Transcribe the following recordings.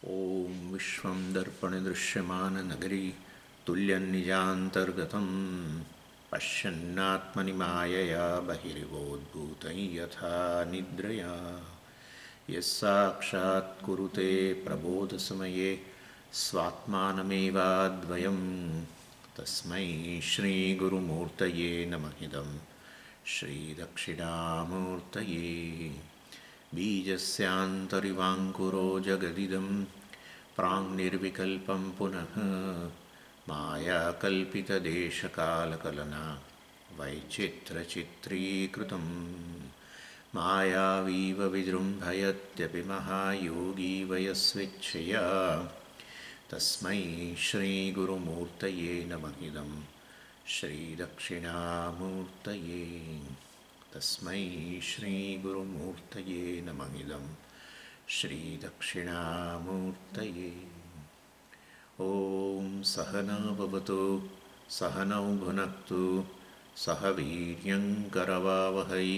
ॐ विश्वं दर्पणदृश्यमाननगरी तुल्यन्निजान्तर्गतं पश्यन्नात्मनि मायया बहिर्वोद्भूतं यथा निद्रया यस्साक्षात् कुरुते प्रबोधसमये स्वात्मानमेवाद्वयं तस्मै श्रीगुरुमूर्तये नमः इदं श्रीदक्षिणामूर्तये बीजस्यान्तरिवाङ्कुरो जगदिदं प्राङ्निर्विकल्पं पुनः मायाकल्पितदेशकालकलना वैचित्रचित्रीकृतं मायावीव विजृम्भयत्यपि महायोगी वयस्वेच्छया तस्मै श्रीगुरुमूर्तये नमः इदं श्रीदक्षिणामूर्तये तस्मै श्रीगुरुमूर्तये नमः इदं श्रीदक्षिणामूर्तये ॐ सहना भवतु सहनौ भुनक्तु सह वीर्यङ्करवावहै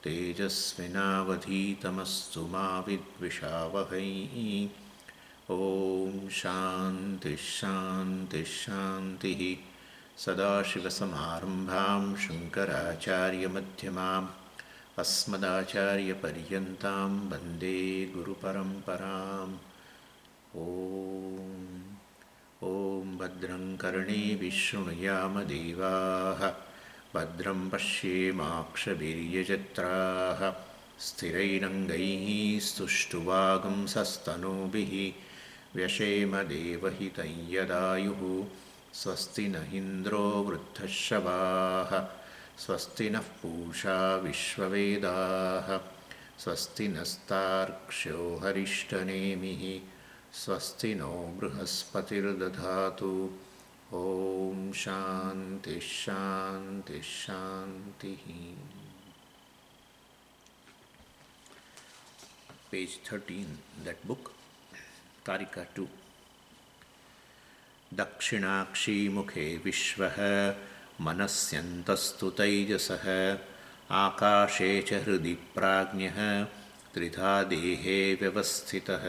तेजस्विनावधीतमस्तु मा विद्विषावहै ॐ शान्तिः शान्तिः शान्तिः सदाशिवसमारम्भां शङ्कराचार्यमध्यमाम् अस्मदाचार्यपर्यन्तां वन्दे गुरुपरम्पराम् ॐ भद्रं कर्णेभिः शृणुयामदेवाः भद्रं पश्येमाक्षभिर्यजत्राः स्थिरैरङ्गैः स्तुष्टुवागुंसस्तनूभिः व्यशेमदेवहितं यदायुः स्वस्ति न इन्द्रो वृद्धश्रवाः स्वस्ति नः पूषा विश्ववेदाः स्वस्ति नस्तार्क्ष्यो हरिष्ठनेमिः स्वस्ति नो बृहस्पतिर्दधातु ॐ शान्तिः शान्तिः शान्तिः. Page 13, that book, Kārikā 2. dakṣiṇa-akṣi-mukhe viśvah manasyantastu taijasah ākāśe च हृदि प्राज्ञः त्रिधा देहे व्यवस्थितः.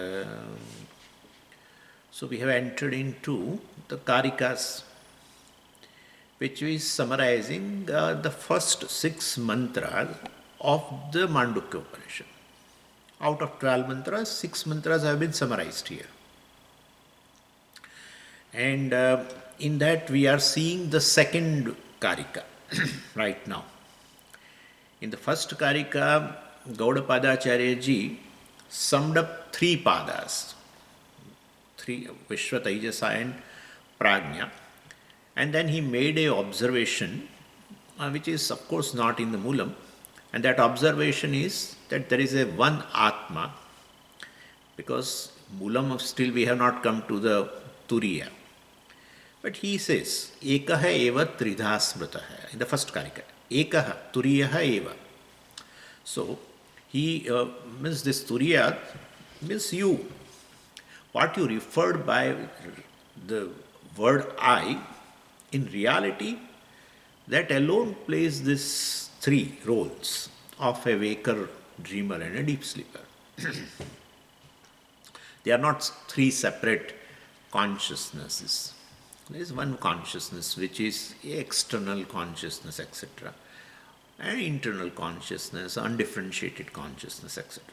So we have entered into the Kārikās, which is summarizing the first 6 mantras of the Mandukya Upanishad. Out of 12 mantras, 6 mantras have been summarized here. And in that we are seeing the second Kārikā right now. In the first Kārikā, Gauḍapāda ji summed up 3 padas, 3 Viśva, Taijasa and Prājña. And then he made a observation, which is of course not in the Moolam. And that observation is that there is a one Ātma, because Moolam still we have not come to the Turīya. But he says, Ekaha eva tridha smritaha, in the first Kārikā. Ekaha, Turiyaha eva. So, he means this Turīya means you. What you referred by the word I, in reality, that alone plays these 3 roles of a waker, dreamer and a deep sleeper. They are not 3 separate consciousnesses. There is one consciousness which is external consciousness, etc. and internal consciousness, undifferentiated consciousness, etc.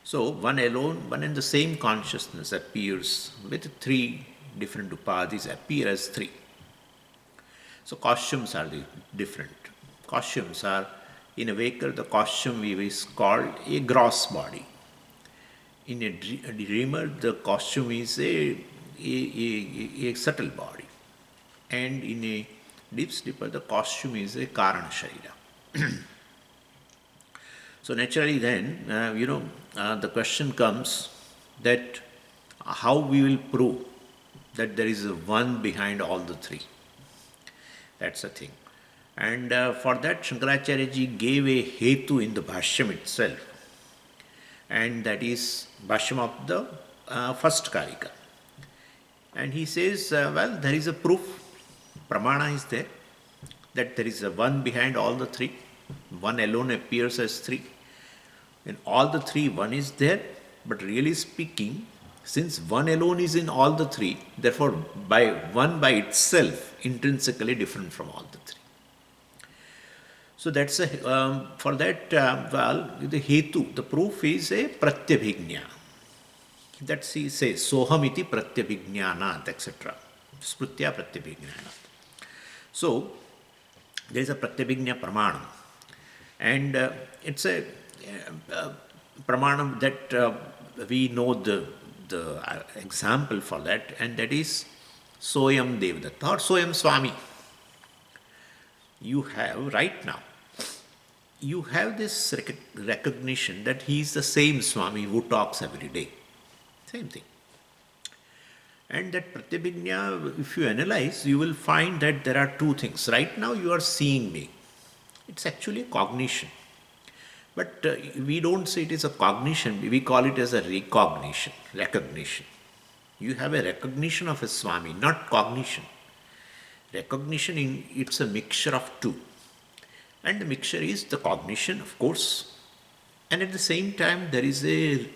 So one alone, one and the same consciousness appears with 3 different upadhis appear as 3. So costumes are different. Costumes are, in a waker, the costume is called a gross body. In a dreamer, the costume is a subtle body. And in a deep sleeper, the costume is a karana sharira. So naturally then, the question comes that how we will prove that there is a one behind all the 3. That's the thing. And for that, Shankaracharya ji gave a hetu in the Bhashyam itself. And that is Bhashyam of the first Kārikā. And he says, there is a proof, pramāṇa is there, that there is a one behind all the 3. One alone appears as 3. In all the 3, one is there, but really speaking, since one alone is in all the three, therefore by one by itself intrinsically different from all the three. So that's for that, the hetu, the proof is a Pratyabhijñā. That's he says, soham iti Pratyabhijñānāt, etc. Smrutya Pratyabhijñānāt. So there is a Pratyabhijñā pramāṇa, and it's a pramāṇa that we know the example for that, and that is Soyam Devadatta or Soyam Swami. You have right now, you have this recognition that he is the same Swami who talks every day. Same thing. And that Pratyabhijñā, if you analyze, you will find that there are two things. Right now you are seeing me. It's actually a cognition. But we don't say it is a cognition, we call it as a recognition. You have a recognition of a Swami, not cognition. Recognition, it's a mixture of two. And the mixture is the cognition, of course. And at the same time, there is a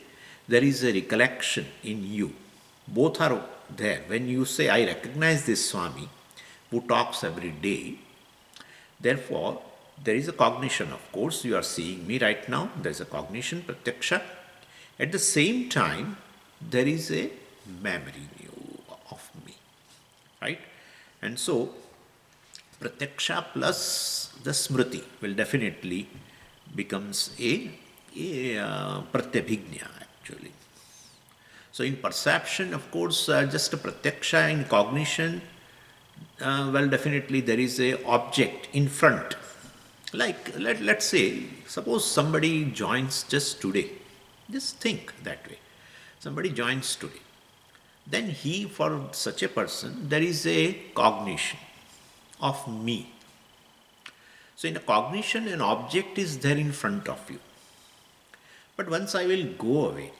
recollection in you. Both are there. When you say, I recognize this Swami who talks every day, therefore, there is a cognition, of course. You are seeing me right now. There is a cognition, pratyaksha. At the same time, there is a memory of me. Right? And so, pratyaksha plus the smriti will definitely becomes a pratyabhijñā actually. So in perception, of course, just a pratyaksha. In cognition, well, definitely there is a object in front. Like, let's say, suppose somebody joins just today. Just think that way. Somebody joins today. Then for such a person, there is a cognition of me. So in a cognition, an object is there in front of you. But once I will go away,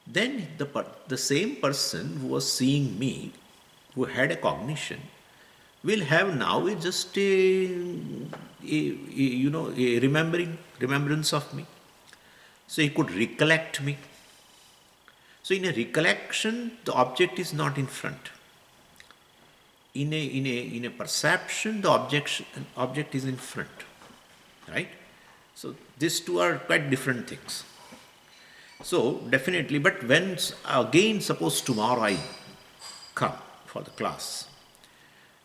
then the same person who was seeing me, who had a cognition, will have now just a remembrance of me. So he could recollect me. So in a recollection, the object is not in front. In a perception, the object is in front. Right? So these two are quite different things. So definitely, but when again, suppose tomorrow I come for the class,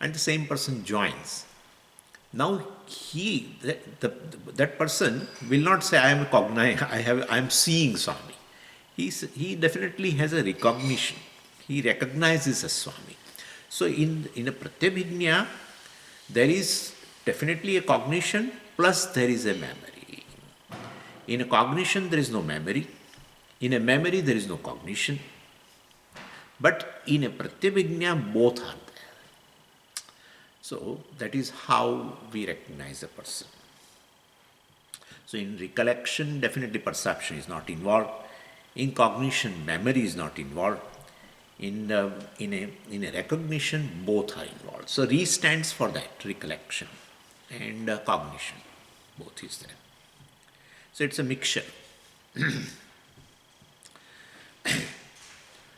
and the same person joins. Now that person will not say, I am seeing Swami. He definitely has a recognition. He recognizes a Swami. So in a Pratyabhijñā, there is definitely a cognition plus there is a memory. In a cognition, there is no memory. In a memory, there is no cognition. But in a Pratyabhijñā, both are there. So that is how we recognize a person. So in recollection, definitely perception is not involved. In cognition, memory is not involved. In a recognition, both are involved. So re stands for that, recollection and cognition. Both is there. So it's a mixture.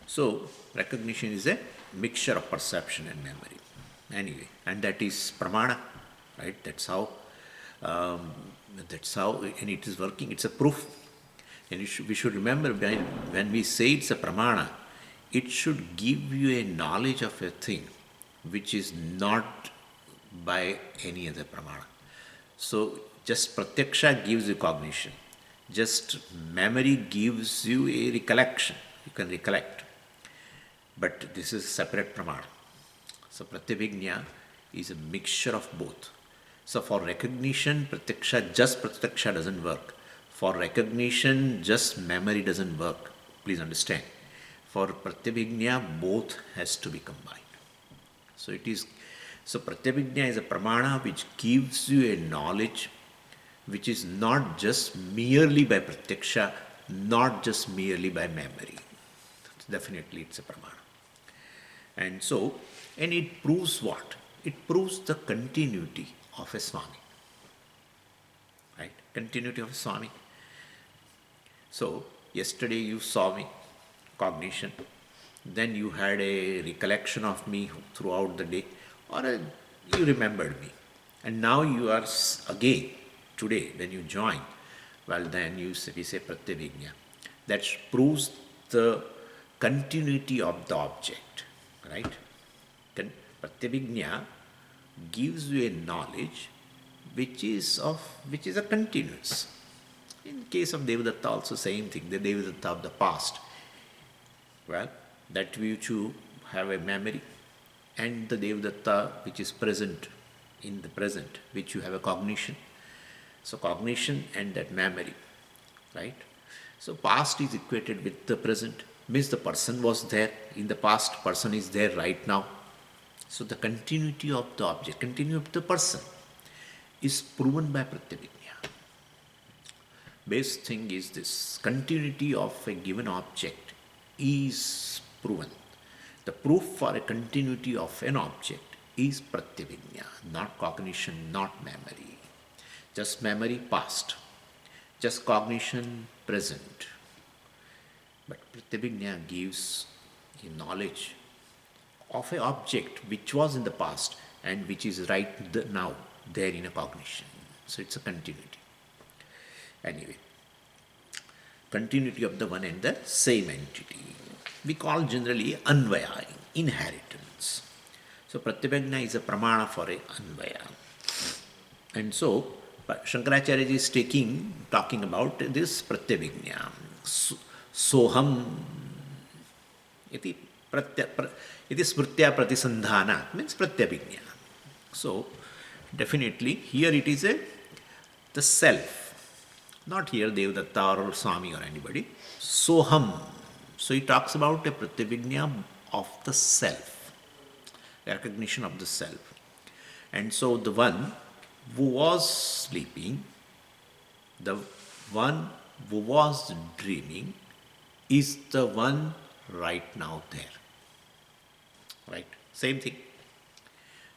So recognition is a mixture of perception and memory. Anyway, and that is pramāṇa, right? That's how, and it is working. It's a proof. And we should remember when we say it's a pramāṇa, it should give you a knowledge of a thing which is not by any other pramāṇa. So just pratyaksha gives you cognition. Just memory gives you a recollection. You can recollect. But this is separate pramāṇa. So Pratyabhijñā is a mixture of both. So for recognition, just pratyaksha doesn't work. For recognition, just memory doesn't work. Please understand. For Pratyabhijñā, both has to be combined. So Pratyabhijñā is a pramāṇa which gives you a knowledge which is not just merely by pratyaksha, not just merely by memory. Definitely it's a pramāṇa. And it proves what? It proves the continuity of a Swami. Right? Continuity of a Swami. So, yesterday you saw me, cognition, then you had a recollection of me throughout the day, or you remembered me. And now you are again, today, when you join, well then we say Pratyabhijñā. That proves the continuity of the object, right? Pratyabhijñā gives you a knowledge which is a continuous. In case of Devadatta also same thing, the Devadatta of the past. Well, that we too have a memory, and the Devadatta which is present in the present, which you have a cognition. So cognition and that memory, right? So past is equated with the present, means the person was there in the past, person is there right now. So the continuity of the object, continuity of the person is proven by Pratyabhijñā. Basic thing is this, continuity of a given object is proven. The proof for a continuity of an object is Pratyabhijñā, not cognition, not memory. Just memory past, just cognition present. But Pratyabhijñā gives a knowledge of an object which was in the past and which is right now there in a cognition. So it's a continuity. Anyway, continuity of the one and the same entity. We call generally anvaya, inheritance. So Pratyabhijñā is a pramāṇa for a anvaya. And so Shankaracharya is talking about this Pratyabhijñā. Soham iti smrtya pratisandhana means Pratyabhijñā. So definitely here it is the self, not here Devadatta or Swami or anybody. Soham. So he talks about a Pratyabhijñā of the self, recognition of the self. And so the one who was sleeping, the one who was dreaming is the one right now there. Right? Same thing.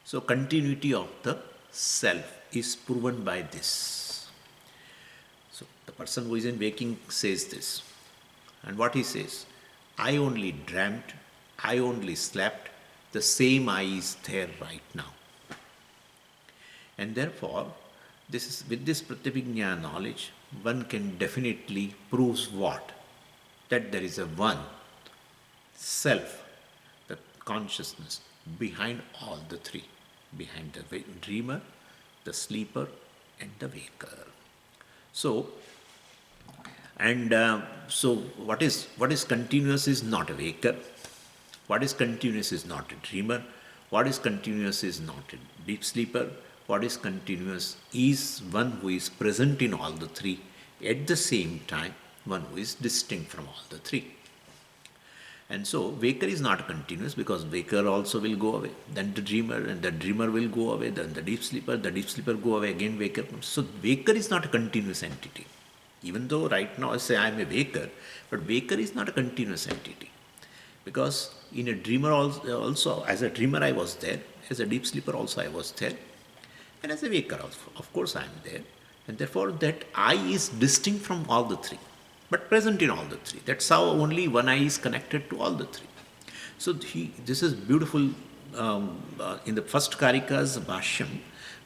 So continuity of the self is proven by this. So the person who is in waking says this. And what he says? I only dreamt, I only slept, the same I is there right now. And therefore, with this Pratyabhijñā knowledge, one can definitely prove what? That there is a one, self, the consciousness, behind all the three. Behind the dreamer, the sleeper, and the waker. So, what is continuous is not a waker. What is continuous is not a dreamer. What is continuous is not a deep sleeper. What is continuous is one who is present in all the three, at the same time, one who is distinct from all the three. And so, waker is not continuous because waker also will go away. Then the dreamer will go away. Then the deep sleeper go away, again waker comes. So, waker is not a continuous entity. Even though right now I say I am a waker, but waker is not a continuous entity. Because in a dreamer also, as a dreamer I was there, as a deep sleeper also I was there, and as a waker also, of course I am there. And therefore that I is distinct from all the three, but present in all the three. That's how only one I is connected to all the three. So this is beautiful. In the first Kārikās Bhashyam,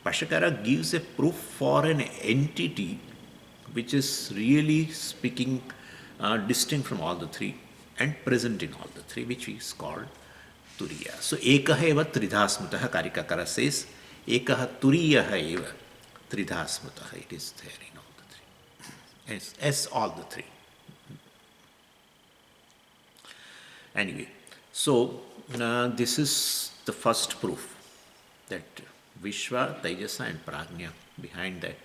Bhashyakara gives a proof for an entity which is really speaking distinct from all the three and present in all the three, which is called Turīya. So, ekaha eva tridha smutaha, Kārikā says, ekaha Turīya eva tridha smutaha. It is there in all the three. As all the three. Anyway, so this is the first proof that Viśva, Taijasa and Prājña, behind that,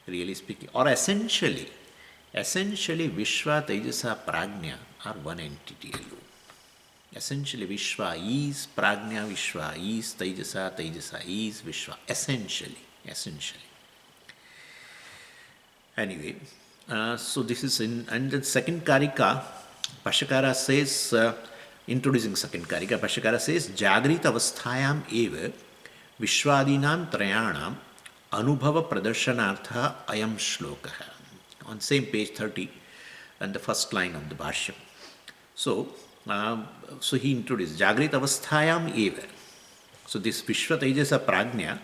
really speaking, or essentially Viśva, Taijasa, Prājña are one entity alone. Essentially Viśva is Prājña, Viśva is Taijasa, Taijasa is Viśva. Essentially. Anyway, so this is and the second Kārikā, Bhashyakara says, introducing second Kārikā, Bhashyakara says, Jagrita avasthayam eva Vishwadinam Trayanam Anubhava Pradarshanaartha Ayam Shlokaha. On same page 30, and the first line of the Bhashyam. So, he introduced Jagrit Avasthayam Eva. So this Viśva Taijasa Prājña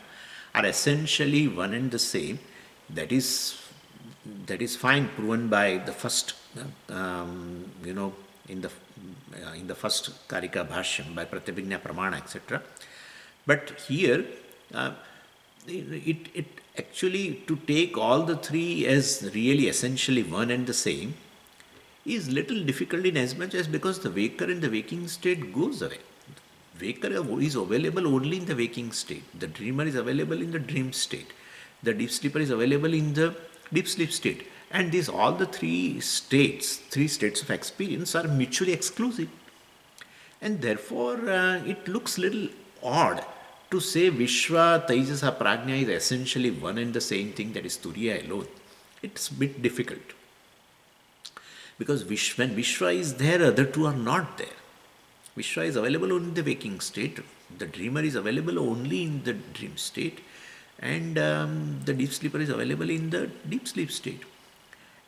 are essentially one and the same. That is fine, proven by the first, in the first Kārikā Bhashyam by Pratyabhijñā, pramāṇa, etc. But here, it actually, to take all the three as really essentially one and the same is little difficult in as much as because the waker in the waking state goes away. Waker is available only in the waking state. The dreamer is available in the dream state. The deep sleeper is available in the deep sleep state. And these all the three states of experience are mutually exclusive. And therefore, it looks little odd to say Viśva Taijasa Prājña is essentially one and the same thing, that is Turīya alone. It's a bit difficult. Because when Viśva is there, other two are not there. Viśva is available only in the waking state. The dreamer is available only in the dream state. And the deep sleeper is available in the deep sleep state.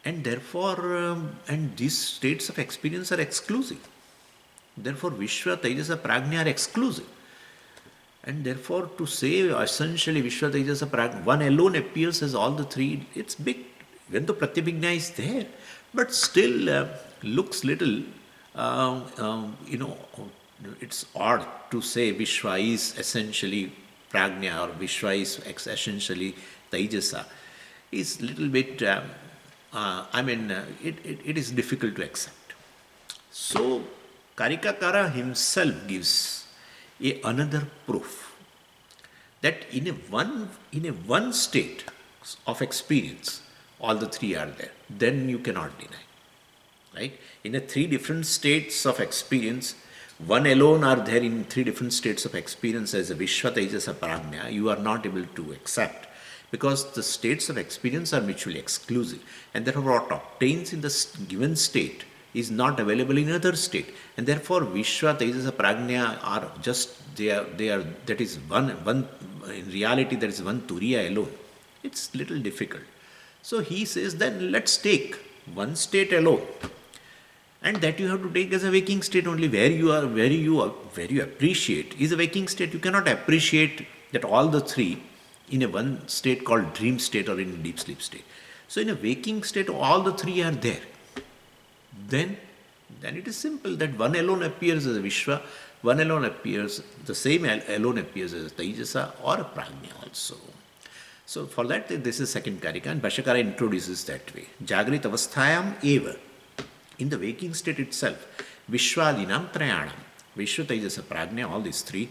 And therefore, and these states of experience are exclusive. Therefore, Viśva Taijasa Prājña are exclusive. And therefore, to say essentially Viśva Taijasa Prājña, one alone appears as all the three, it's big. Even though Pratyabhijñā is there, but still looks little, it's odd to say Viśva is essentially Prājña or Viśva is essentially Taijasa. Is little bit, it is difficult to accept. So, Kārikākara himself gives another proof that in a one state of experience, all the three are there. Then you cannot deny. Right? In a three different states of experience, one alone are there in three different states of experience as a Viśva Taijasa Prājña, you are not able to accept, because the states of experience are mutually exclusive, and therefore what obtains in the given state is not available in another state, and therefore Viśva Taijasa Prājña are just they are that is one in reality there is one Turīya alone. It's little difficult. So he says, then let's take one state alone, and that you have to take as a waking state only. Where you appreciate is a waking state. You cannot appreciate that all the three in a one state called dream state or in a deep sleep state. So in a waking state, all the three are there. Then it is simple that one alone appears as a Viśva, one alone appears, the same alone appears as a Taijasa or a Prājña also. So for that, this is second Kārikā, and Bhashyakara introduces that way. Jagrit avasthayam eva. In the waking state itself, Viśvādinam trayanam, Viśva Taijasa Prājña, all these three,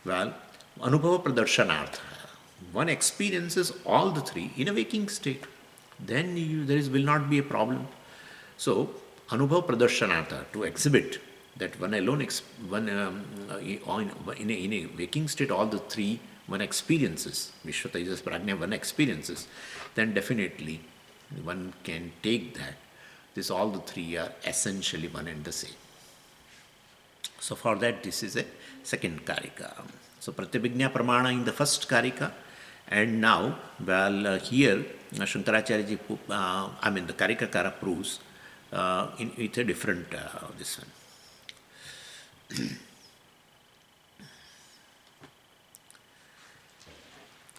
well, Anubhava pradarshanaartha. One experiences all the three in a waking state. Then will not be a problem. So, Anubhava pradarshanaartha, to exhibit that one alone, in a waking state, all the three, one experiences, Viśva Taijasa Prājña, one experiences, then definitely one can take that. All the three are essentially one and the same. So for that, this is a second Kārikā. So Pratyabhijñā pramāṇa in the first Kārikā, and now, here Shankaracharya the Kārikākara proves with a different this one.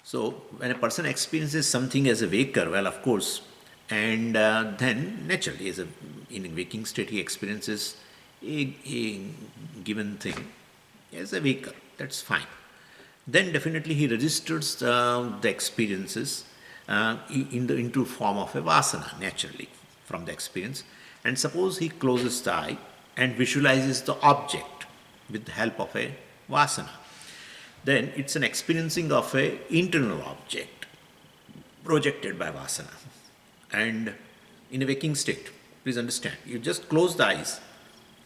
So when a person experiences something as a waker, well, of course, and then naturally, in a waking state, he experiences a given thing as a waker. That's fine. Then definitely he registers the experiences into form of a vasana, naturally, from the experience. And suppose he closes the eye and visualizes the object with the help of a vasana. Then it's an experiencing of an internal object projected by vasana. And in a waking state, please understand, you just close the eyes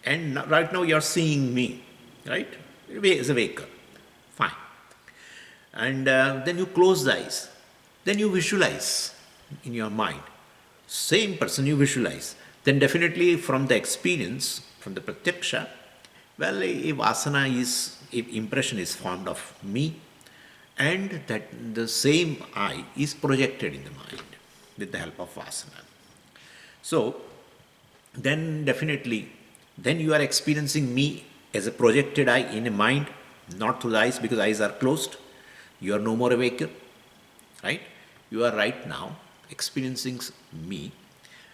and right now you are seeing me, right, as a waker. Fine. And then you close the eyes. Then you visualize in your mind. Same person you visualize. Then definitely from the experience, from the pratyaksha, well, a vasana impression is formed of me, and that the same I is projected in the mind with the help of vasana. So, then definitely, then you are experiencing me as a projected I in a mind, not through the eyes, because eyes are closed. You are no more a waker, right? You are right now experiencing me,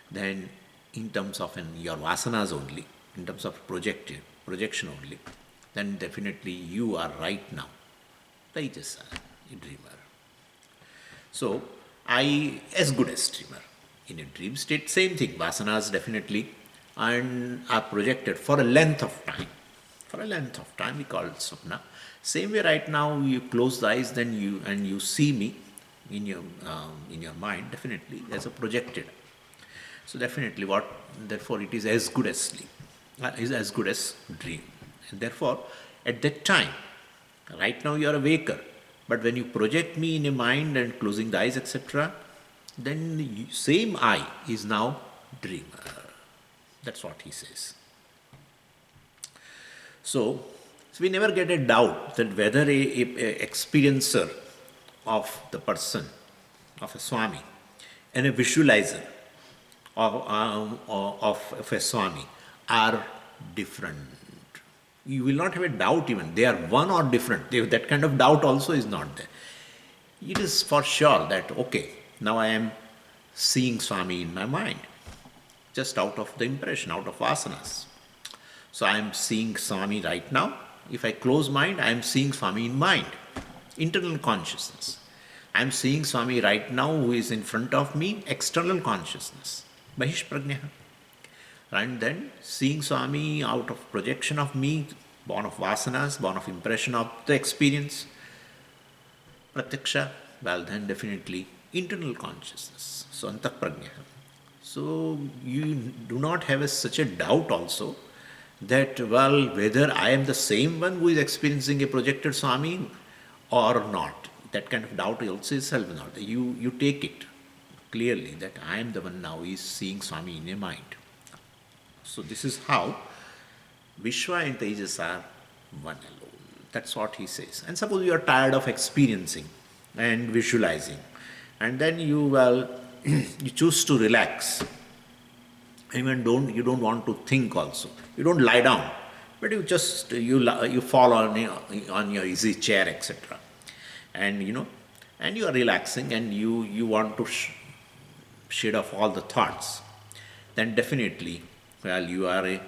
then in terms of your vasanas only, in terms of projection only, then definitely you are right now Taijasa, a dreamer. So, I as good as dreamer. In a dream state, same thing. Vasanas definitely and are projected for a length of time. For a length of time, we call it swapna. Same way, right now, you close the eyes, then you see me in your mind. Definitely, as a projected. So definitely, therefore, it is as good as sleep. Is as good as dream, and therefore, at that time, right now you are a waker. But when you project me in a mind and closing the eyes, etc., then the same I is now dreamer. That's what he says. So we never get a doubt that whether a experiencer of the person, of a Swami, and a visualizer of a Swami are different. You will not have a doubt even. They are one or different. That kind of doubt also is not there. It is for sure that, okay, now I am seeing Swami in my mind, just out of the impression, out of vasanas. So I am seeing Swami right now. If I close mind, I am seeing Swami in mind, internal consciousness. I am seeing Swami right now who is in front of me, external consciousness, Bahishprajña. And then seeing Swami out of projection of me, born of vasanas, born of impression of the experience, Pratyaksha, well then definitely internal consciousness, so Antaprajña. So you do not have such a doubt also that, well, whether I am the same one who is experiencing a projected Swami or not. That kind of doubt also is self-not. You take it clearly that I am the one now who is seeing Swami in a mind. So this is how Viśva and Taijasa are one alone. That's what he says. And suppose you are tired of experiencing and visualizing, and then you choose to relax. Even you don't want to think also. You don't lie down, but you just you fall on your easy chair, etc. And you are relaxing, and you want to shed off all the thoughts. Then definitely, well, you are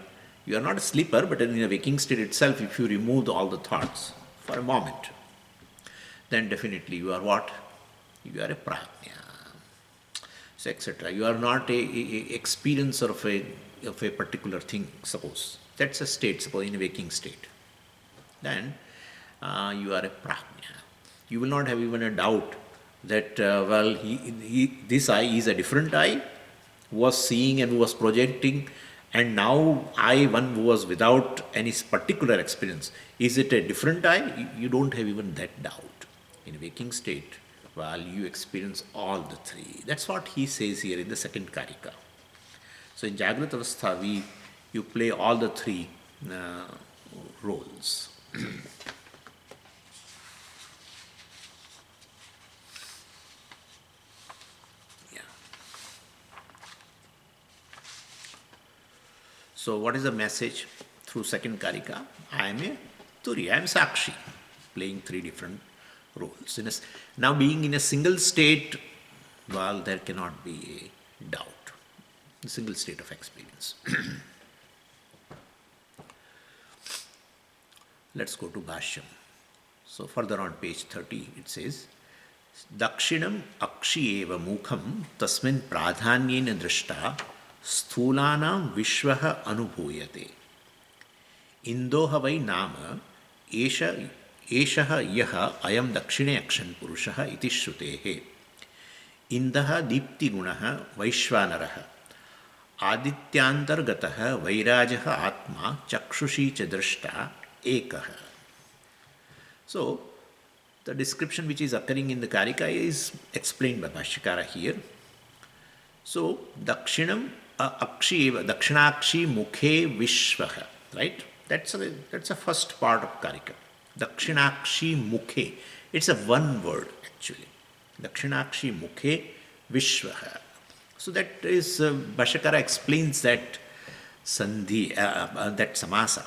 not a sleeper, but in a waking state itself, if you remove all the thoughts for a moment, then definitely you are what? You are a Prājña, so etc. You are not a experiencer of a particular thing, suppose. That's a state, suppose in a waking state. Then you are a Prājña. You will not have even a doubt that, this I is a different I, who was seeing and who was projecting, and now I, one who was without any particular experience, is it a different I? You don't have even that doubt. In a waking state, well, you experience all the three. That's what he says here in the second Kārikā. So in Jagrata Avastha, you play all the three roles. So what is the message through second Kārikā? I am a Turīya, I am Sākṣī, playing three different roles. Now being in a single state, well, there cannot be a doubt. A single state of experience. Let's go to Bhashyam. So further on page 30, it says, dakṣiṇa-akṣi-mukham tasmin pradhanyena drishta स्थूलानां विश्वः अनुभूयते इंदोह वै नाम एषः यः अयं दक्षिणे अक्षन् पुरुषः इति श्रुतेः इंदः दीप्तिगुणः वैश्वानरः आदित्यान्तर्गतः वैराजः आत्मा चक्षुषी च दृष्टा एकः. So the description which is occurring in the Kārikā is explained by Bhashyakara here. So dakṣiṇa-akṣi-mukhe Viśvaha, right? That's a first part of Kārikā. Dakṣiṇa-akṣi-mukhe. It's a one word actually. Dakṣiṇa-akṣi-mukhe Viśvaha. So that is Bhashyakara explains that that samasa.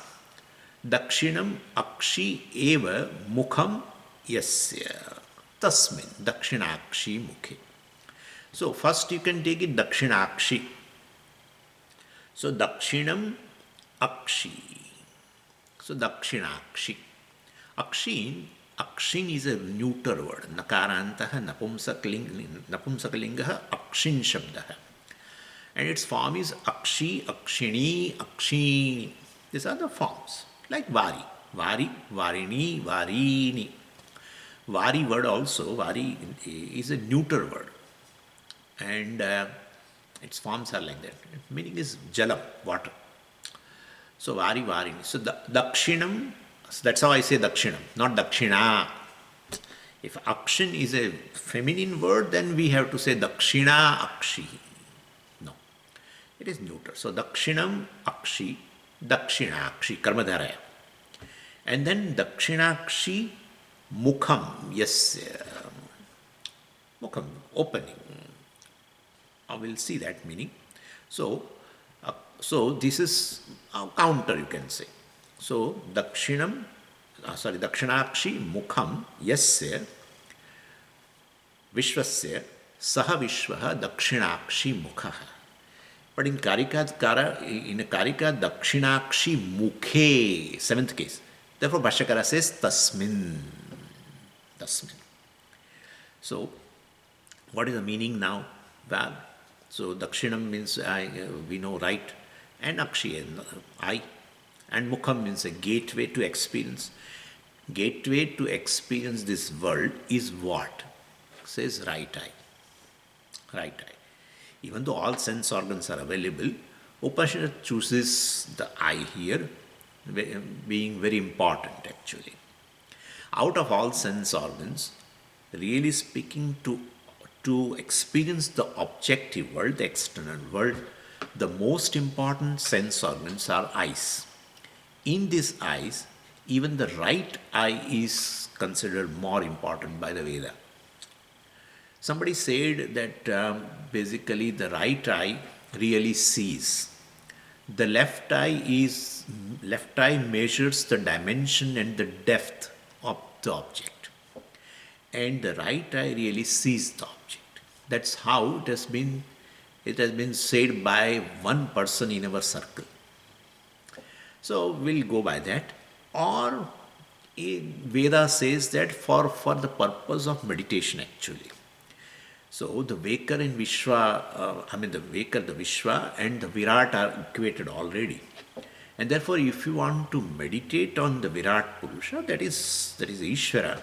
dakṣiṇa-akṣi-mukha yasya tasmin dakṣiṇa-akṣi-mukhe. So first you can take it dakṣiṇa-akṣi. So dakṣiṇam-akṣi. So dakṣiṇa-akṣi. Akshin is a neuter word. Nakarantaha napumsakalingaha akshin shabdaha. And its form is akshi, akshini, akshini. These are the forms. Like vari. Vari, varini, varini. Vari word also, vari is a neuter word. And its forms are like that. Meaning is jalam, water. So vari, varini. So dakṣinam. So that's how I say dakṣinam, not dakṣiṇa. If akshin is a feminine word, then we have to say dakṣiṇa-akṣi. No, it is neuter. So dakṣinam-akṣi, dakṣiṇa-akṣi, karmadharaya. And then dakṣiṇa-akṣi-mukham, yes, mukham, opening. I will see that meaning. So this is a counter, you can say. So, dakṣiṇa-akṣi-mukham yasya vishvasya saha vishvaha dakṣiṇa-akṣi-mukha. But in Kārikā, dakṣiṇa-akṣi-mukhe, seventh case. Therefore, Bhashyakara says tasmin. Tasmin. So, what is the meaning now? Well, so dakṣinam means we know right, and akshi, I. And mukham means a gateway to experience. Gateway to experience this world is what? Says right eye. Right eye. Even though all sense organs are available, Upanisad chooses the eye here, being very important actually. Out of all sense organs, really speaking, to experience the objective world, the external world, the most important sense organs are eyes. In these eyes, even the right eye is considered more important by the Veda. Somebody said that basically the right eye really sees. The left eye measures the dimension and the depth of the object. And the right eye really sees the object. That's how it has been said by one person in our circle. So we'll go by that. Or Veda says that for the purpose of meditation actually. So the Vaker and Viśva, the Viśva and the Virāṭ are equated already. And therefore if you want to meditate on the Virāṭ Purusha, that is Īśvara,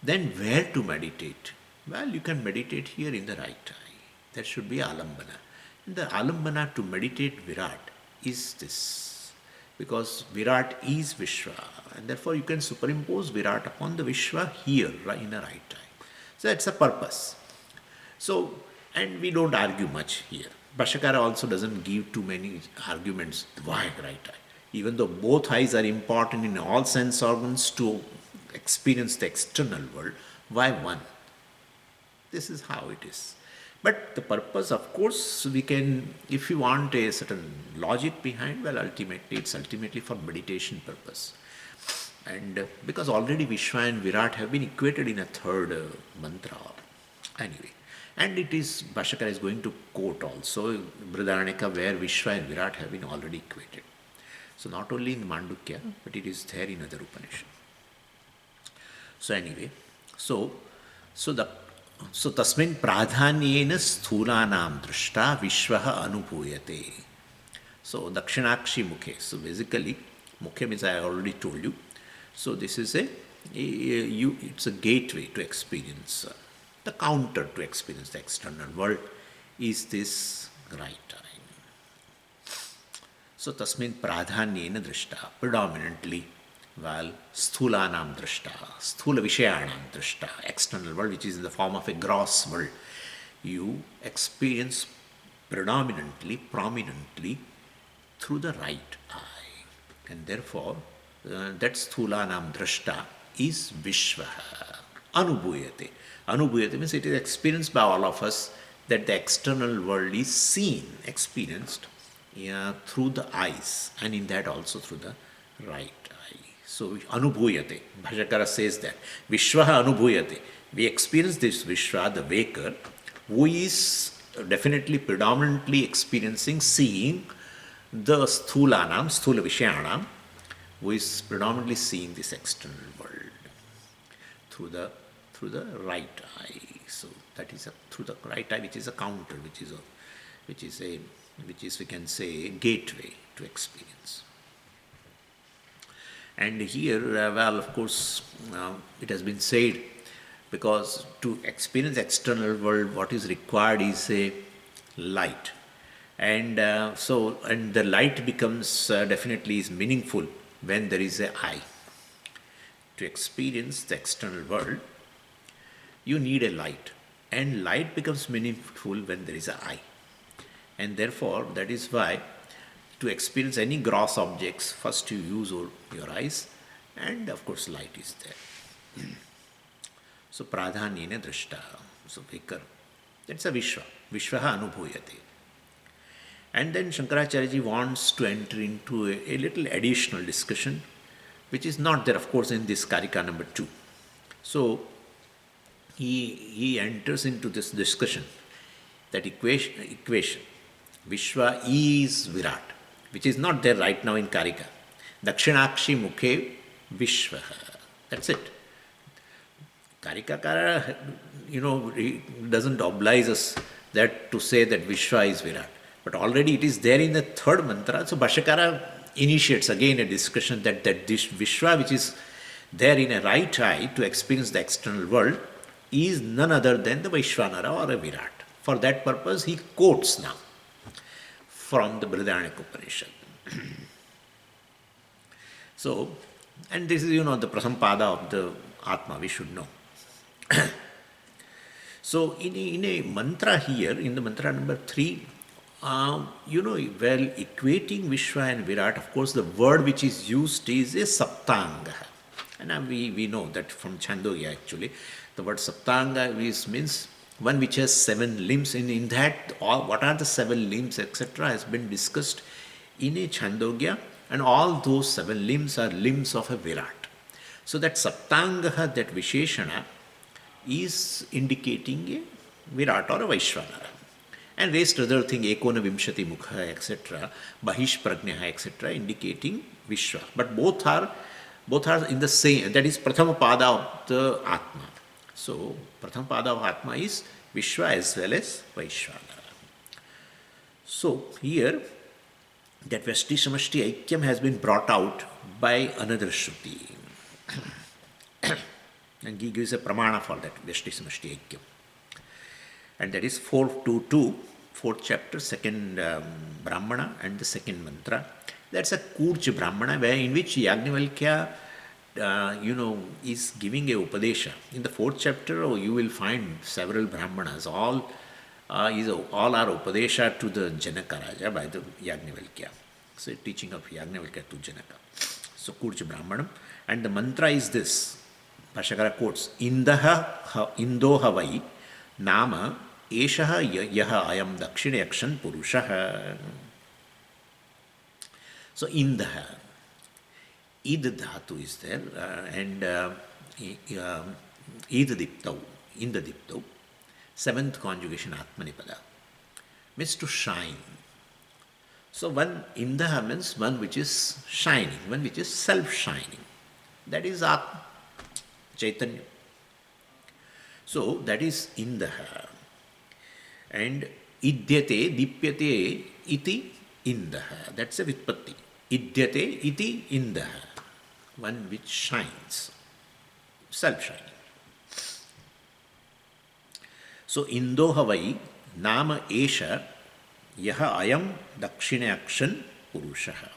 then where to meditate? Well, you can meditate here in the right eye. That should be alambana. And the alambana to meditate Virāṭ is this. Because Virāṭ is Viśva, and therefore you can superimpose Virāṭ upon the Viśva here in the right eye. So that's the purpose. So, and we don't argue much here. Bhashyakara also doesn't give too many arguments why right eye. Even though both eyes are important in all sense organs to experience the external world, why one? This is how it is. But the purpose, of course, we can, if you want a certain logic behind, well, it's ultimately for meditation purpose. And because already Viśva and Virāṭ have been equated in a third mantra. Anyway, and it is, Bhashyakara is going to quote also Brihadaranyaka where Viśva and Virāṭ have been already equated. So not only in Mandukya, but it is there in other Upanishads. So anyway, so tasmin pradhanyena sthulanam drishta vishvaha anubhuyate. So dakṣiṇa-akṣi-mukhe. So basically, mukhe means I already told you. So this is it's a gateway to experience. The counter to experience the external world is this right eye. So tasmin pradhanyena drishta, predominantly, well, sthulanam drishta, sthula vishayanam drishta, external world which is in the form of a gross world, you experience predominantly, prominently through the right eye. And therefore, that sthulanam drishta is Vishvaha. Anubhuyate. Anubhuyate means it is experienced by all of us that the external world is seen, experienced through the eyes, and in that also through the right eye. So anubhuyate, Bhashakara says that Vishwaha anubhuyate. We experience this Vishwa, the waker, who is definitely predominantly experiencing, seeing the sthulanam, sthula vishayanam, who is predominantly seeing this external world through the right eye. So that is through the right eye, which is a counter, which is we can say a gateway to experience. And here, well, of course, it has been said, because to experience external world, what is required is a light, and and the light becomes definitely is meaningful when there is a eye. To experience the external world, you need a light, and light becomes meaningful when there is an eye, and therefore that is why to experience any gross objects, first you use your eyes, and of course light is there. So pradhanyena drishta, so waker, that's a Vishwa, Vishwaha anubhuyate. And then Shankaracharya wants to enter into a little additional discussion, which is not there, of course, in this Kārikā number 2. So he enters into this discussion, that equation, Viśva is Virāṭ, which is not there right now in Kārikā. dakṣiṇa-akṣi-mukha Viśvaha. That's it. Kārikākara, he doesn't oblige us that to say that Viśva is Virāṭ. But already it is there in the third mantra. So Bhashyakara initiates again a discussion that this Viśva, which is there in a right eye to experience the external world, is none other than the Vaishvanara or a Virāṭ. For that purpose, he quotes now from the Brihadaranyaka Upanishad. So, and this is, the pramāṇa of the Ātma, we should know. So, in a mantra here, in the mantra number 3, well, equating Viśva and Virāṭ, of course, the word which is used is a saptanga. And we know that from Chandogya actually, the word saptanga means one which has 7 limbs. In that, what are the 7 limbs, etc., has been discussed in a Chandogya, and all those 7 limbs are limbs of a Virāṭ. So that saptanga, that Visheshana, is indicating a Virāṭ or a Vaishvanara. And rest other thing, ekona vimshati mukha, etc., bahish prajña, etc., indicating Viśva. But both are in the same, that is Pratyabhijñā of the Ātma. So Pratyabhijñā of Ātma is Viśva as well as Vaishvanara. So here, that Vyashti Samashti Aikyam has been brought out by another Shruti. And he gives a pramāṇa for that Vyashti Samashti Aikyam. And that is 4.2.2, 4th chapter, 2nd Brahmana and the 2nd mantra. That's a Kurch Brahmana, in which Yajnavalkya, is giving a Upadesha. In the 4th chapter, you will find several Brahmanas. All are Upadesha to the Janaka Raja by the Yajnavalkya. So, teaching of Yajnavalkya to Janaka. So, Kurch Brahmanam. And the mantra is this. Bhashyakara quotes, Indo havai nama eshaha yaha ayam dakṣiṇa-akṣi purushaha. So, Indaha, Id dhatu is there, and Id diptau, Inda diptau, 7th conjugation Ātmanipada, means to shine. So, one Indaha means one which is shining, one which is self-shining. That is Ātma, Chaitanya. So, that is Indaha. And Idyate, Dipyate, Iti Indaha. That's a Vitpatti. Idyate, Iti Indaha. One which shines, self-shining. So, Indo havai nama esha yaha ayam dakṣiṇa-akṣi purushaha.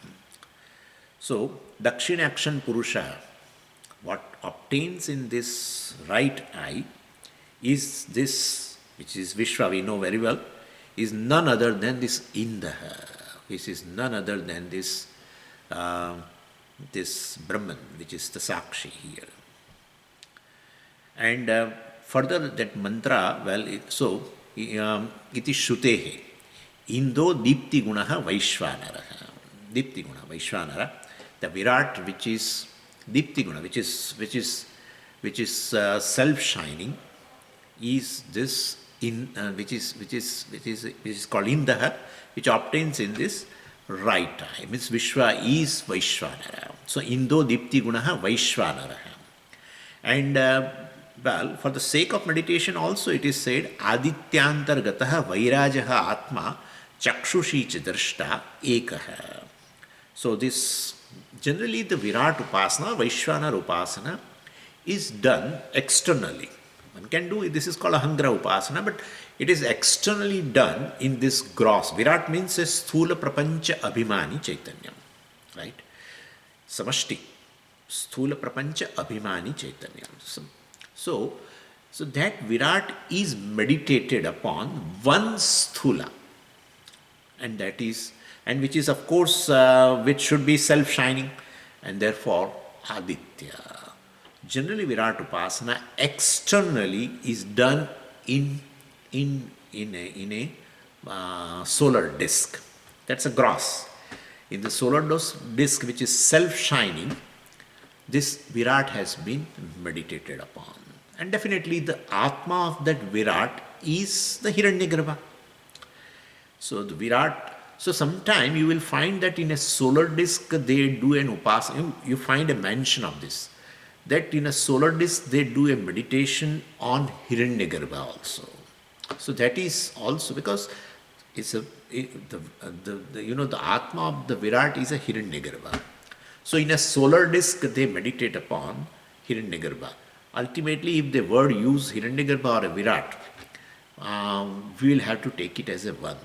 So, dakṣiṇa-akṣi purushaha, what obtains in this right eye is this, which is Viśva, we know very well, is none other than this Indaha, which is none other than this this Brahman, which is the Sākṣī here. And further that mantra, well, iti shrutehe, Indo Dipti Gunaha Vaishvanaraha. Dipti Guna, Vaishvanara. The Virat, which is Dipti Guna, which is self-shining, is this which is called Indaha, which obtains in this right eye. Means Vishwa is Vaishvanara. So Indo Dipti Gunaha Vaishvanaraha. And well, for the sake of meditation also it is said Adityantargataha Vairajaha Ātma Chakshushi ch Drashta Ekaha. So this generally the Virat upāsanā, Vaishvanara upāsanā is done externally. One can do it. This is called Ahangra upāsanā, but it is externally done in this gross. Virat means a sthula prapancha abhimani chaitanya, right? Samashti, sthula prapancha abhimani chaitanya. So that Virat is meditated upon one sthula, and that is, and which is of course, which should be self-shining, and therefore Aditya. Generally, Virat upāsanā externally is done in a solar disk. That's a gross. In the solar disk, which is self-shining, this Virat has been meditated upon. And definitely the Ātma of that Virat is the Hiranyagarbha. So the Virat, so sometime you will find that in a solar disk they do an upāsana. You find a mention of this, that in a solar disk they do a meditation on Hiranyagarbha also. So that is also because it's the Ātma of the Virat is a Hiranyagarbha. So in a solar disk they meditate upon Hiranyagarbha. Ultimately, if the word use Hiranyagarbha or a Virat, we will have to take it as a one,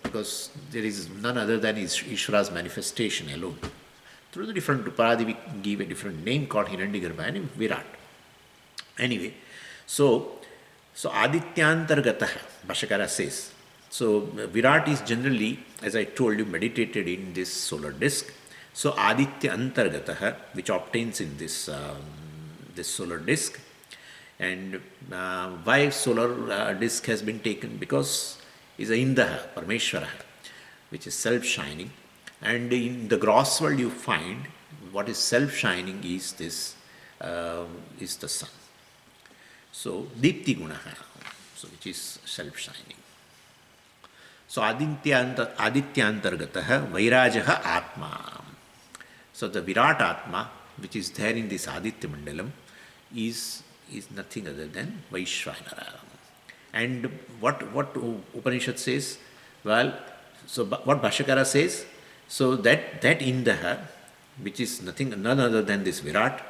because there is none other than Īśvara's manifestation alone. Through the different upādhi, we give a different name called Hiranyagarbha and Virat. Anyway, so Adityantargataha, Bhashyakara says. So Virat is generally, as I told you, meditated in this solar disk. So Aditya Antargataha, which obtains in this solar disk. And why solar disk has been taken? Because is a Indaha, Parameshwara, which is self-shining. And in the gross world you find what is self-shining is this, is the sun. So Dipti Gunaha, so which is self-shining. So Adityantargataha Vairajaha Ātma. So the Virat Ātma, which is there in this Aditya Mandalam, is nothing other than Vaishvanara. And what Upanishad says? Well, so what Bhashyakara says? So that Indaha, which is none other than this Virat,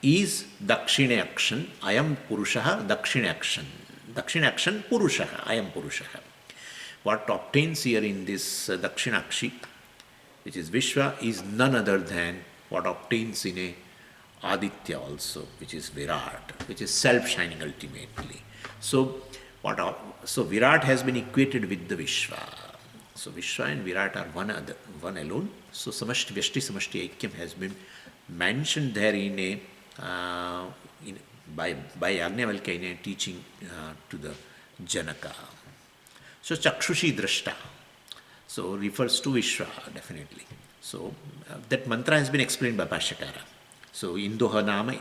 is dakṣiṇa-akṣi, ayam purushaha dakṣiṇa-akṣi. Dakṣiṇa-akṣi purushaha, ayam purushaha. What obtains here in this dakṣiṇa-akṣi, which is Viśva, is none other than what obtains in a Aditya also, which is Virat, which is self-shining ultimately. So Virat has been equated with the Viśva. So Viśva and Virat are one alone. So Samashti Vyashti Samashti Aikyam has been mentioned there by Yajnavalkya in a teaching to the Janaka. So Chakshushi Drashta, so refers to Viśva definitely. So that mantra has been explained by Bhashyakara. So Indoha Nama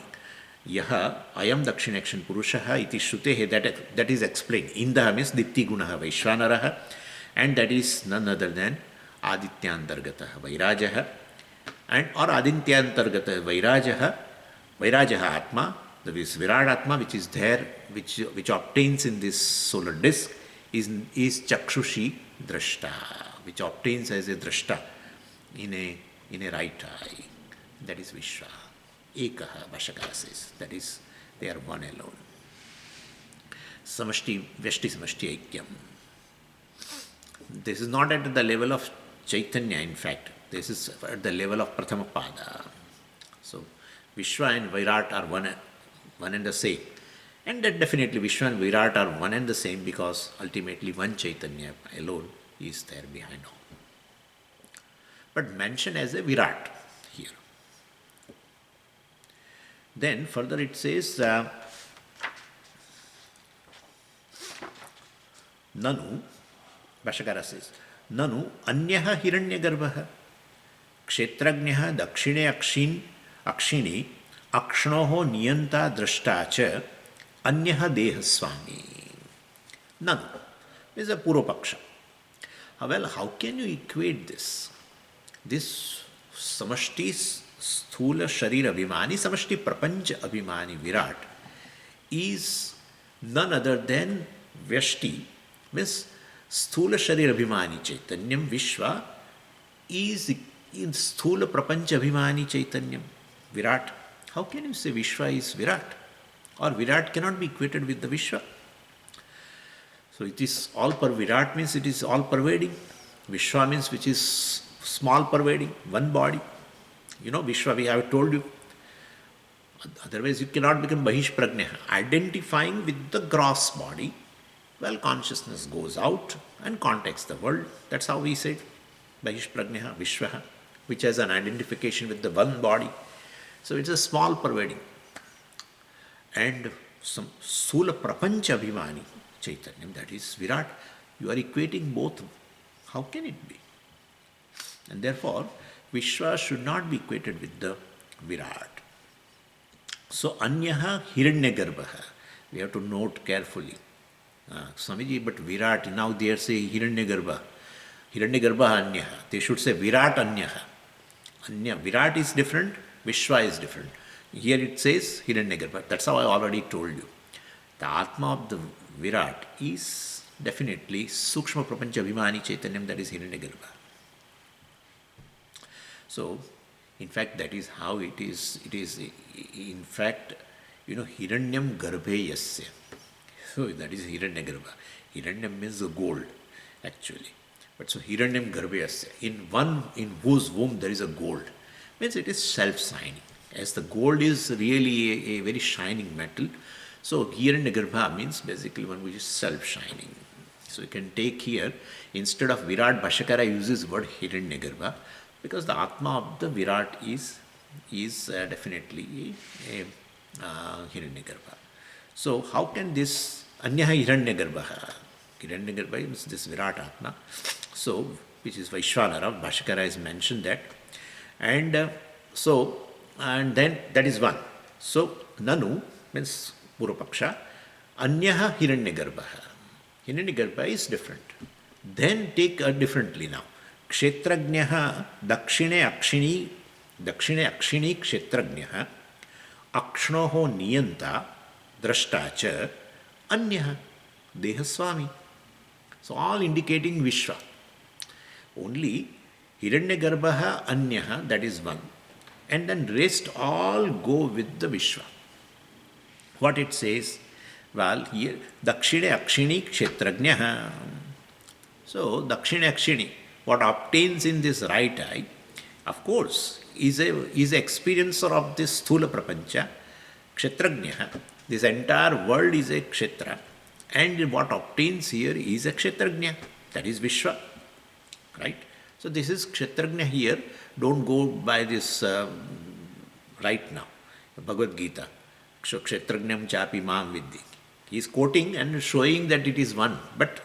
Yaha Ayam Dakṣiṇa-akṣi Purushaha iti Shrutehe, that is explained. Indaha means Dipti Gunaha Vaishvanaraha, and that is none other than Adityantargataha Vairajaha, and or Adityantargataha Vairajaha Atma, the Virat Atma which is there, which obtains in this solar disk, is Chakshushi Drashta, which obtains as a Drashta in a right eye. That is Viśva. Ekaha, Bhashyakara says. That is, they are one alone. Samashti, Vyashti Samashti Aikyam. This is not at the level of Chaitanya, in fact. This is at the level of Pratyabhijñā. So, Viśva and Virat are one and the same. And that definitely Viśva and Virat are one and the same, because ultimately one Chaitanya alone is there behind all. But mentioned as a Virat here. Then further it says, Nanu, Bhashyakara says, ननु अन्यः हिरण्यगर्भः क्षेत्रज्ञः दक्षिणे अक्षिणी अक्ष्णोः नियंता द्रष्टा च अन्यः देहस्वामी. Nanu is a Purva Paksha. Well, how can you equate this? This samashti sthula sharira abhimani, samashti prapancha abhimani Virat is none other than Vyashti, means sthula sharira abhimani chaitanyam. Viśva is in sthula prapancha abhimani chaitanyam Virat. How can you say Viśva is Virat? Or Virat cannot be equated with the Viśva. So it is all Virat means it is all pervading. Viśva means which is small pervading, one body. Viśva we have told you. Otherwise you cannot become Bahish Prajña. Identifying with the gross body, well, consciousness goes out and contacts the world. That's how we say it. Bahish Prajña, Viśva, which has an identification with the one body. So it's a small pervading. And some Sula Prapancha Abhimani Chaitanyam, that is Virat. You are equating both. How can it be? And therefore, Viśva should not be equated with the Virat. So, Anyaha Hiranyagarbhaha. We have to note carefully. Swamiji, but Virat, now they are saying Hiranyagarbha. Hiranyagarbha Anyaha. They should say Virat Anyaha. Virat is different, Viśva is different. Here it says Hiranyagarbha. That's how I already told you. The Atma of the Virat is definitely Sukshma Prapancha Abhimani Chaitanyam, that is Hiranyagarbha. So, in fact, that is how it is. It is, in fact, Hiranyam Garbhe Yasya. So, that is Hiranyagarbha. Hiranyam means the gold, actually. But so, Hiranyam Garbhe Yasya. In whose womb there is a gold. Means it is self-shining. As the gold is really a very shining metal, so Hiranyagarbha means basically one which is self-shining. So you can take here, instead of Virat, Bhashyakara uses word Hiranyagarbha, because the Atma of the Virat is definitely a Hiranyagarbha. So how can this Anyaha Hiranyagarbha? Hiranyagarbha means this Virat Atma. So, which is Vaishwanara, Bhashyakara has mentioned that. And then that is one. So, Nanu means Purvapaksha, Anyaha Hiranyagarbha. Hiranyagarbha is different. Then take differently now. Kshetrajñaha dakṣiṇa-akṣi-mukha kshetrajñaha akṣnoho niyanta drashta cha anyaha dehaswami. So, all indicating Viśva. Only Hiranyagarbha anyaha, that is one. And then rest all go with the Viśva. What it says? Well, here, dakṣiṇa-akṣi-mukha kshetrajñaha. So, dakṣiṇa-akṣi-mukha, what obtains in this right eye, of course, is experiencer of this sthula prapancha, kshetrajñaha. This entire world is a kshetra. And what obtains here is a kshetrajña, that is Viśva. Right? So this is kshetrajña here. Don't go by this right now. Bhagavad Gita. Kshetrajñam chapi mam vidhi. He is quoting and showing that it is one. But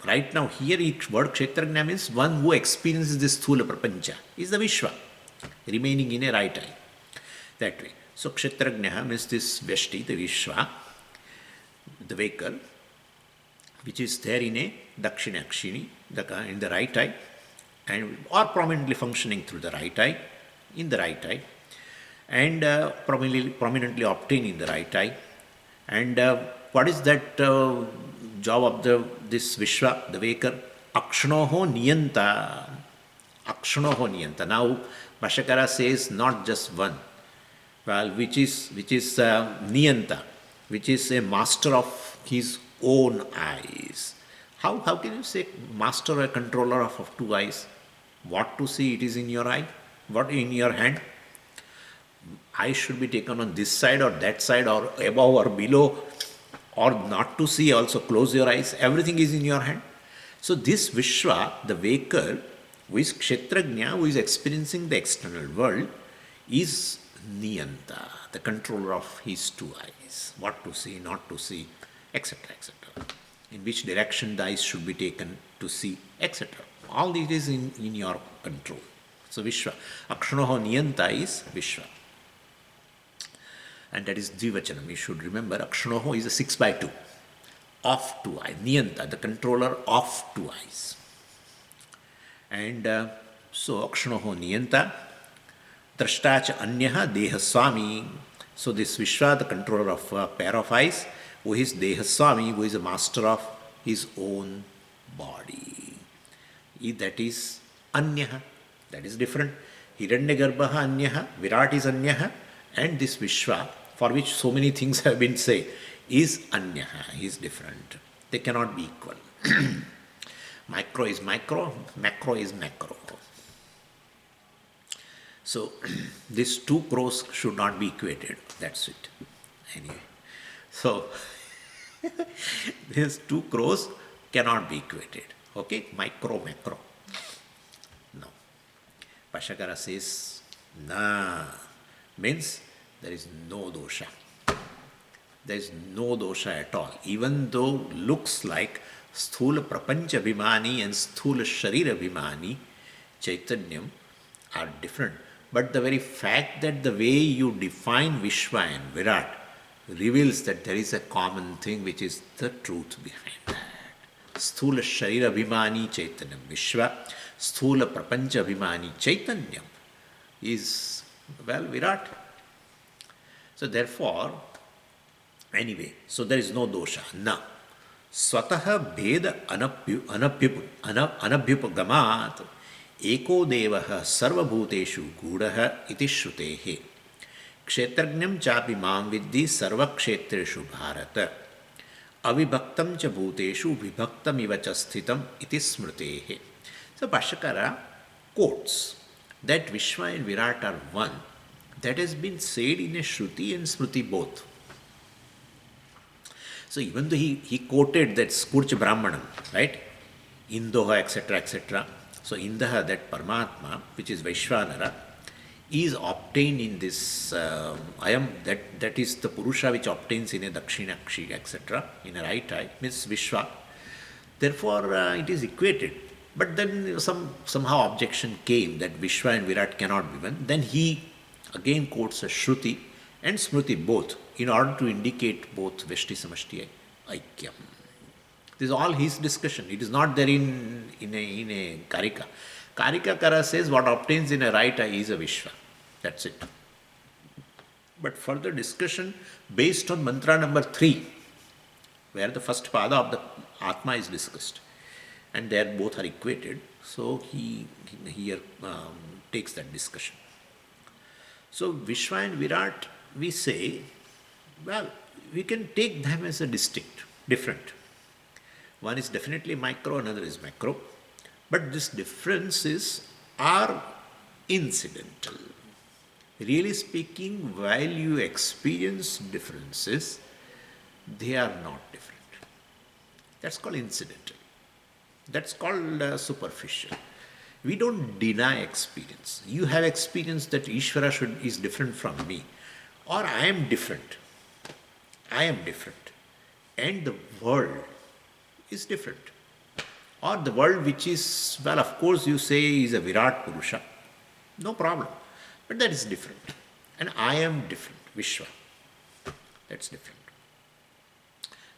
right now here each word kshetrajña means one who experiences this sthula prapancha is the Viśva, remaining in a right eye. That way. So kshetrajña means this Vyashti, the Viśva, the vehicle, which is there in a dakṣiṇa-akṣi-mukha, in the right eye, and or prominently functioning through the right eye, in the right eye, and prominently obtained in the right eye. And what is that job of this Viśva, the vehicle? Akṣnoho niyanta. Akṣnoho niyanta. Now, Bhashyakara says not just one, well, which is niyanta, which is a master of his own eyes. How can you say master or controller of two eyes? What to see, it is in your eye, what in your hand. Eye should be taken on this side or that side or above or below, or not to see, also close your eyes. Everything is in your hand. So this Viśva, the waker, who is kshetrajña, who is experiencing the external world, is niyanta, the controller of his two eyes. What to see, not to see, etc., etc. In which direction the eyes should be taken to see, etc. All it is in your control. So Viśva. Akṣanoho niyanta is Viśva. And that is dvivachanam. You should remember, Akṣanoho is a 6 by 2. Of 2 eyes. Niyanta, the controller of 2 eyes. And so Akṣanoho niyanta. Drashtacha anyaha deha swami. So this Viśva, the controller of a pair of eyes, who is deha swami, who is a master of his own body. That is anyaha. That is different. Hiranyagarbha anyaha, Virāṭ is anyaha, and this Viśva, for which so many things have been said, is anyaha. He is different. They cannot be equal. Micro is micro, macro is macro. So these 2 crows should not be equated. That's it. Anyway, so these 2 crows cannot be equated. Okay, micro, macro. No. Pashakara says, na, means there is no dosha. There is no dosha at all. Even though looks like sthula prapancha abhimani and sthula sharira abhimani chaitanyam are different. But the very fact that the way you define Viśva and Virāṭ reveals that there is a common thing which is the truth behind that. Sthula sharira abhimani chaitanyam Viśva, sthula prapancha abhimani chaitanyam is, well, Virāṭ. So therefore, anyway, so there is no dosha. Na. Swataha bheda anabhyupagamat eko devaha sarvabhuteshu gudaha iti shrutehe. Kshetrajñam chapi mam viddhi sarvakshetreshu bharata. Avibhaktam cha bhuteshu vibhaktam iva cha sthitam iti smritehe. So Bhashyakara quotes that Viśva and Virāṭ are one. That has been said in a Shruti and Smriti both. So even though he quoted that Spurcha Brahmanam, right? Indoha, etc., etc. So Indaha, that Paramatma, which is Vaishvanara, is obtained in this ayam, that is the Purusha which obtains in a dakṣiṇa-akṣi, etc., in a right eye, means Viśva. Therefore, it is equated. But then somehow objection came that Viśva and Virāṭ cannot be one. Then he again quotes a Shruti and Smriti both in order to indicate both Veshti Samashti Aikyam. This is all his discussion. It is not there in a Kārikā. Kārikā says what obtains in a right eye is a Viśva. That's it. But further discussion based on mantra number 3, where the first pada of the Ātma is discussed. And there both are equated. So he here takes that discussion. So Viśva and Virāṭ, we say, well, we can take them as a distinct, different. One is definitely micro, another is macro. But these differences are incidental. Really speaking, while you experience differences, they are not different. That's called incidental. That's called superficial. We don't deny experience. You have experienced that Īśvara is different from me, or I am different. I am different. And the world is different. Or the world which is, well, of course you say is a Virāṭ Purusha. No problem. But that is different. And I am different. Viśva. That's different.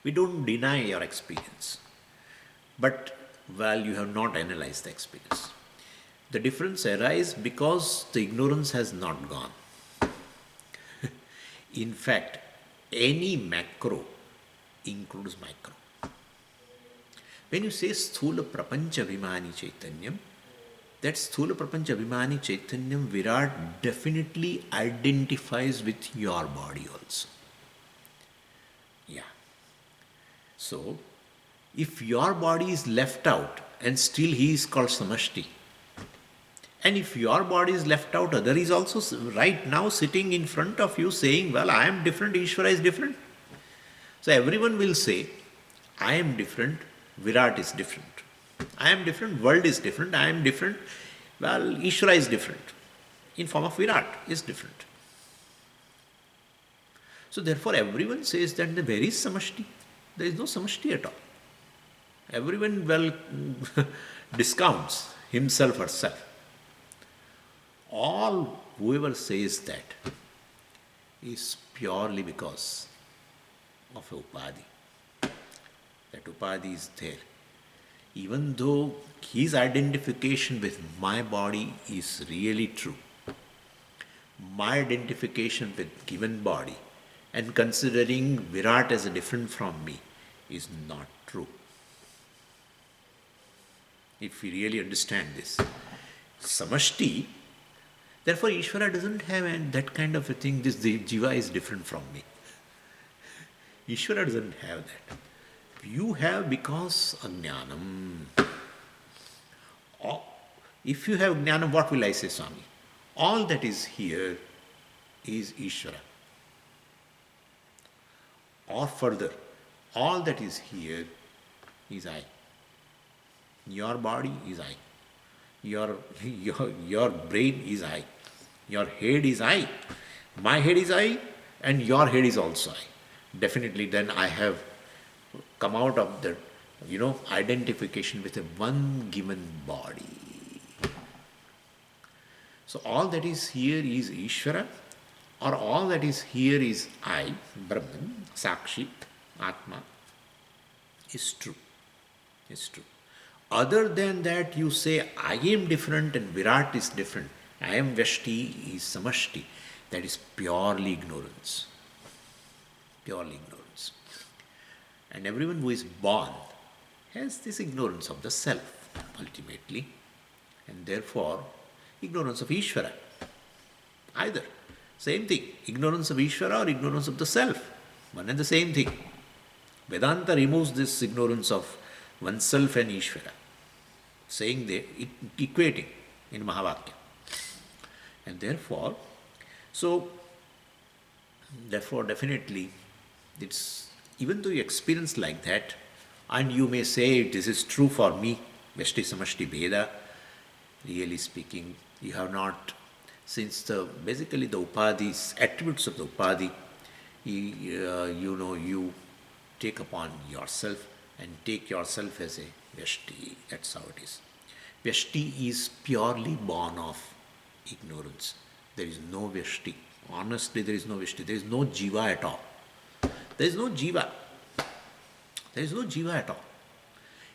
We don't deny your experience. But, well, you have not analyzed the experience. The difference arises because the ignorance has not gone. In fact, any macro includes micro. When you say sthula prapancha abhimani chaitanyam, that sthula prapancha abhimani chaitanyam Virāṭ definitely identifies with your body also. Yeah. So, if your body is left out and still he is called samashti, and if your body is left out, other is also right now sitting in front of you saying, well, I am different, Īśvara is different. So everyone will say, I am different, Virāṭ is different. I am different, world is different, I am different, well, Īśvara is different. In form of Virāṭ is different. So therefore everyone says that there is samashti. There is no samashti at all. Everyone, well, discounts himself or herself. Whoever says that is purely because of upādhi. That upādhi is there. Even though his identification with my body is really true, my identification with given body and considering Virat as different from me is not true. If we really understand this, samashti, therefore Īśvara doesn't have that kind of a thing, this jiva is different from me. Īśvara doesn't have that. You have because ajnanam. If you have jnanam, what will I say, Swami? All that is here is Īśvara. Or further, all that is here is I. Your body is I. Your brain is I. Your head is I. My head is I, and your head is also I. Definitely then I have come out of the, identification with a one given body. So all that is here is Īśvara, or all that is here is I, Brahman, Sākṣī, Ātman, is true. Is true. Other than that, you say, I am different and Virat is different. I am Vyashti, is Samashti. That is purely ignorance. Purely ignorance. And everyone who is born has this ignorance of the self, ultimately. And therefore, ignorance of Īśvara. Either. Same thing. Ignorance of Īśvara or ignorance of the self. One and the same thing. Vedanta removes this ignorance of oneself and Īśvara, saying they equating in Mahavakya. And therefore definitely it's, even though you experience like that, and you may say this is true for me, Vyashti Samashti Bheda, really speaking, you have not, since basically the upadhis, attributes of the upadhi, you take upon yourself and take yourself as a Vyashti. That's how it is. Vyashti is purely born of ignorance. There is no Vyashti. Honestly, there is no Vyashti. There is no jiva at all. There is no jiva. There is no jiva at all.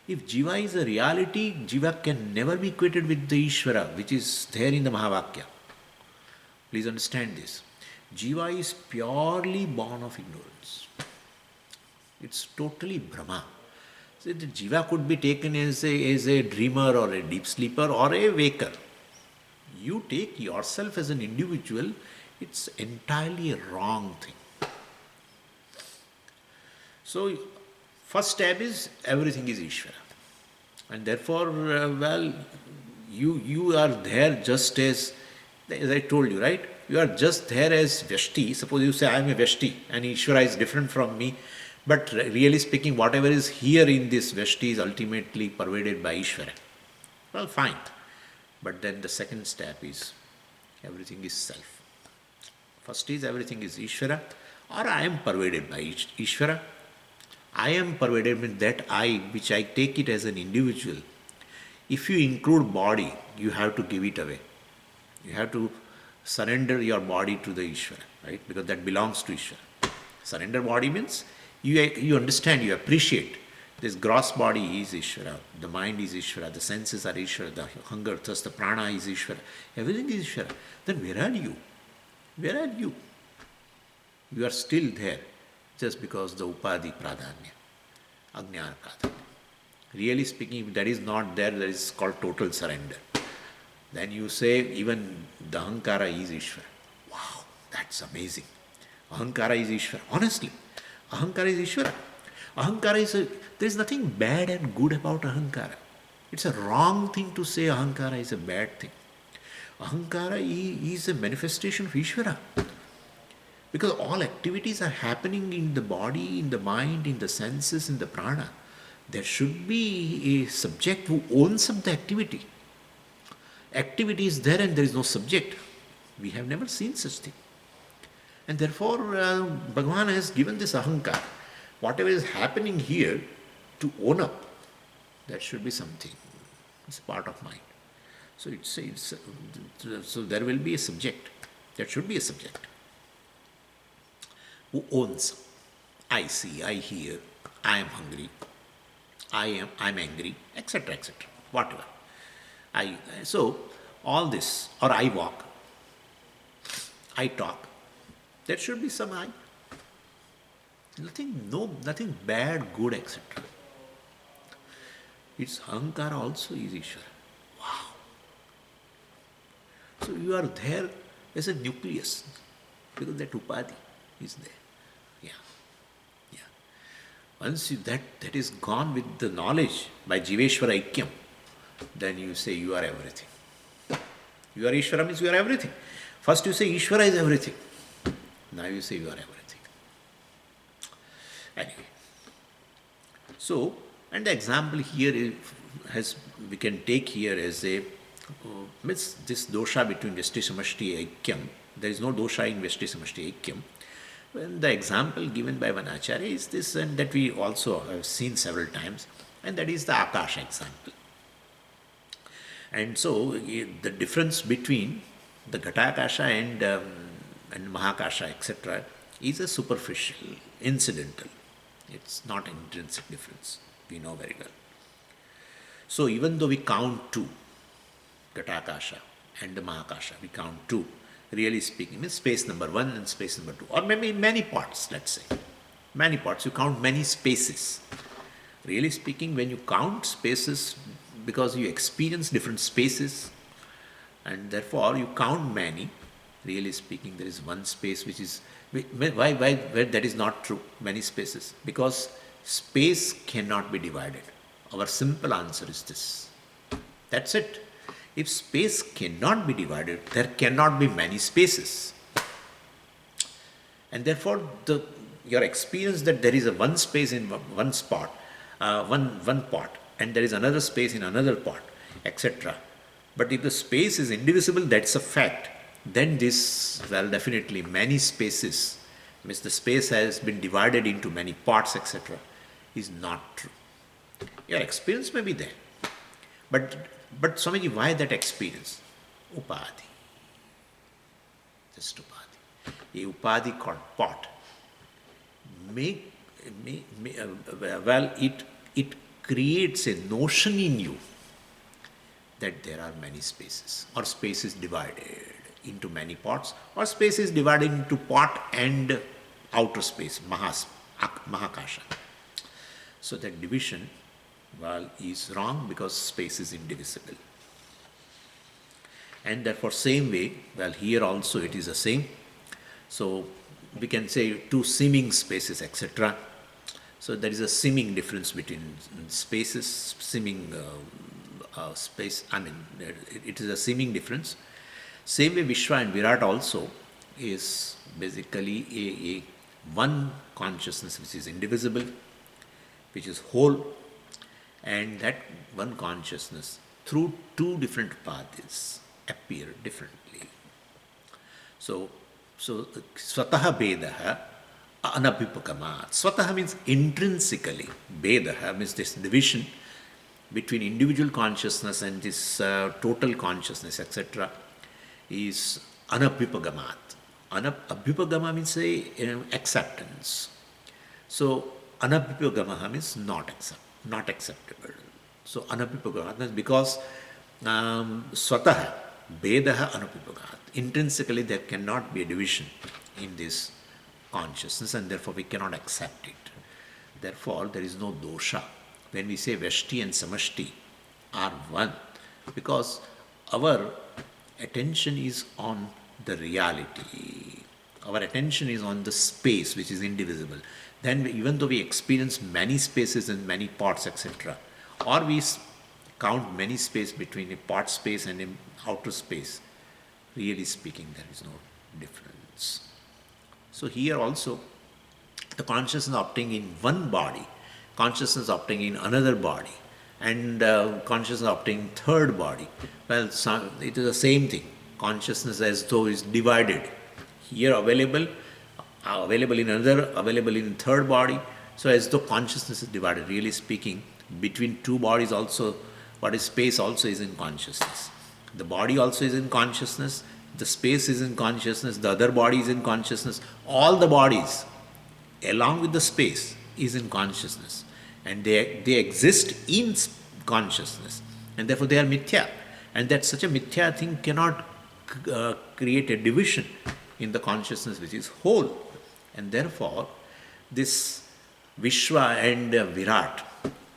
If jiva is a reality, jiva can never be equated with the Īśvara, which is there in the Mahavakya. Please understand this. Jiva is purely born of ignorance. It's totally Brahma. So the jiva could be taken as a dreamer or a deep sleeper or a waker. You take yourself as an individual, it's entirely a wrong thing. So, first step is everything is Īśvara. And therefore, you are there just as I told you, right? You are just there as Vyashti. Suppose you say, I am a Vyashti and Īśvara is different from me. But really speaking, whatever is here in this Vyashti is ultimately pervaded by Īśvara. Well, fine. But then the second step is everything is self. First is everything is Īśvara, or I am pervaded by Īśvara. I am pervaded with that I, which I take it as an individual. If you include body, you have to give it away. You have to surrender your body to the Īśvara, right? Because that belongs to Īśvara. Surrender body means you understand, you appreciate. This gross body is Īśvara, the mind is Īśvara, the senses are Īśvara, the hunger, thirst, the prana is Īśvara. Everything is Īśvara. Then where are you? Where are you? You are still there just because the upādhi pradhanya, ajnana pradhanya. Really speaking, if that is not there, that is called total surrender. Then you say even the ahankara is Īśvara. Wow, that's amazing. Ahankara is Īśvara. Honestly, ahankara is Īśvara. Ahankara is there is nothing bad and good about ahankara. It's a wrong thing to say ahankara is a bad thing. Ahankara is a manifestation of Īśvara. Because all activities are happening in the body, in the mind, in the senses, in the prana. There should be a subject who owns up the activity. Activity is there and there is no subject. We have never seen such thing. And therefore, Bhagavan has given this ahankara. Whatever is happening here, to own up, that should be something It's a part of mind. So so there will be a subject. There should be a subject who owns. I see, I hear, I am hungry, I'm angry, etc., etc., whatever. So all this, or I walk, I talk, there should be some I. Nothing bad, good, etc. Its ahankara also is Īśvara. Wow. So you are there as a nucleus, because that upādhi is there. Once that is gone with the knowledge by Jiveshvara Aikyam, then you say you are everything. You are Īśvara means you are everything. First you say Īśvara is everything. Now you say you are everything. Anyway. So, and the example here we can take here as a, this dosha between Vyashti Samashti Aikyam. There is no dosha in Vyashti Samashti Aikyam. And the example given by one acharya is this, and that we also have seen several times, and that is the ākāśa example. And so the difference between the ghatākāśa and mahākāśa, etc., is a superficial, incidental. It's not an intrinsic difference. We know very well. So even though we count two, ghatākāśa and the mahākāśa, we count two. Really speaking, means space number 1 and space number 2, or maybe many parts, let's say. Many parts, you count many spaces. Really speaking, when you count spaces, because you experience different spaces, and therefore you count many, really speaking, there is one space which is, why that is not true, many spaces? Because space cannot be divided. Our simple answer is this. That's it. If space cannot be divided, there cannot be many spaces. And therefore, your experience that there is a one space in one spot, one part, and there is another space in another part, etc. But if the space is indivisible, that's a fact. Then this, well, definitely many spaces, means the space has been divided into many parts, etc., is not true. Your experience may be there. But Swamiji, why that experience? Upādhi. Just upādhi. A upādhi called pot. It creates a notion in you that there are many spaces, or space is divided into many parts, or space is divided into pot and outer space, mahākāśa. So that division, well, is wrong because space is indivisible. And therefore, same way, well, here also it is the same. So we can say two seeming spaces, etc. So there is a seeming difference between spaces, seeming space, it is a seeming difference. Same way, Viśva and Virāṭ also is basically a one consciousness which is indivisible, which is whole, and that one consciousness through two different paths appear differently. So svataha bedaha anabhipagamat. Svataha means intrinsically. Bedaha means this division between individual consciousness and this total consciousness, etc., is anabhipagamat. Abhipagama means acceptance. So anabhipagama means not acceptable. So anabhipagamat because swataha bedaha anabhipagamat. Intrinsically there cannot be a division in this consciousness, and therefore we cannot accept it. Therefore there is no dosha when we say Vyashti and Samashti are one, because our attention is on the reality. Our attention is on the space which is indivisible. Then even though we experience many spaces and many parts, etc., or we count many space between a part space and an outer space, really speaking there is no difference. So here also the consciousness opting in one body, consciousness opting in another body, and consciousness opting in third body. Well, it is the same thing. Consciousness as though is divided. Here available in another, available in third body. So as though consciousness is divided. Really speaking, between two bodies also What is space also is in consciousness. The body also is in consciousness, the space is in consciousness, the other body is in consciousness. All the bodies, along with the space, is in consciousness. And they exist in consciousness. And therefore they are mithya. And that such a mithya thing cannot create a division in the consciousness which is whole. And therefore, this Viśva and Virāṭ,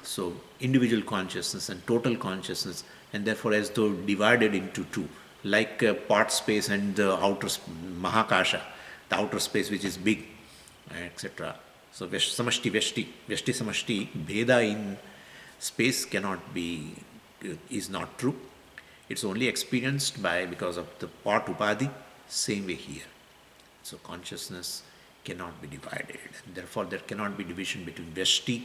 so individual consciousness and total consciousness, and therefore as though divided into two, like part space and the outer Mahākāśa, the outer space which is big, etc. So samashti, vyashti, vyashti samashti, bheda in space cannot be, is not true. It's only experienced because of the part upādhi, same way here. So consciousness cannot be divided. And therefore there cannot be division between vyashti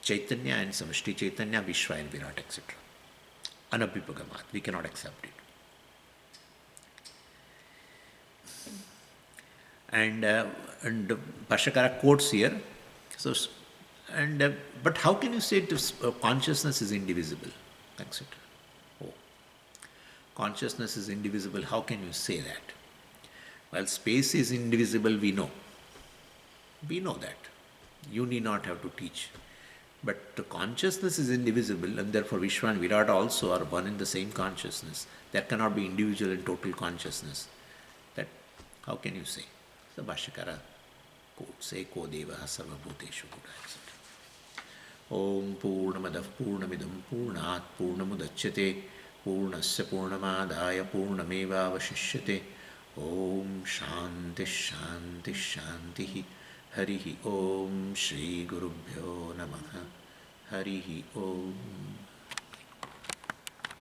Chaitanya and samashti Chaitanya, Viśva and Virāṭ, etc. Anabhipagamat, we cannot accept it. And Bhashyakara quotes here. So, but how can you say consciousness is indivisible, etc.? Oh, consciousness is indivisible. How can you say that? Well, space is indivisible. We know. We know that. You need not have to teach. But the consciousness is indivisible, and therefore Viśva and Virāṭ also are one in the same consciousness. There cannot be individual and total consciousness. That how can you say? The Bhashyakara quotes, Eko Devaha Sarvabhuteshu Guna, etc. Om Purnamadav Purnamidam Purnat Purnamudachyate Purnasya Purnamadaya Purnameva Vashishyate Om Shanti Shanti Shanti Harihi Om Shri Gurubhyo Namaha Harihi Om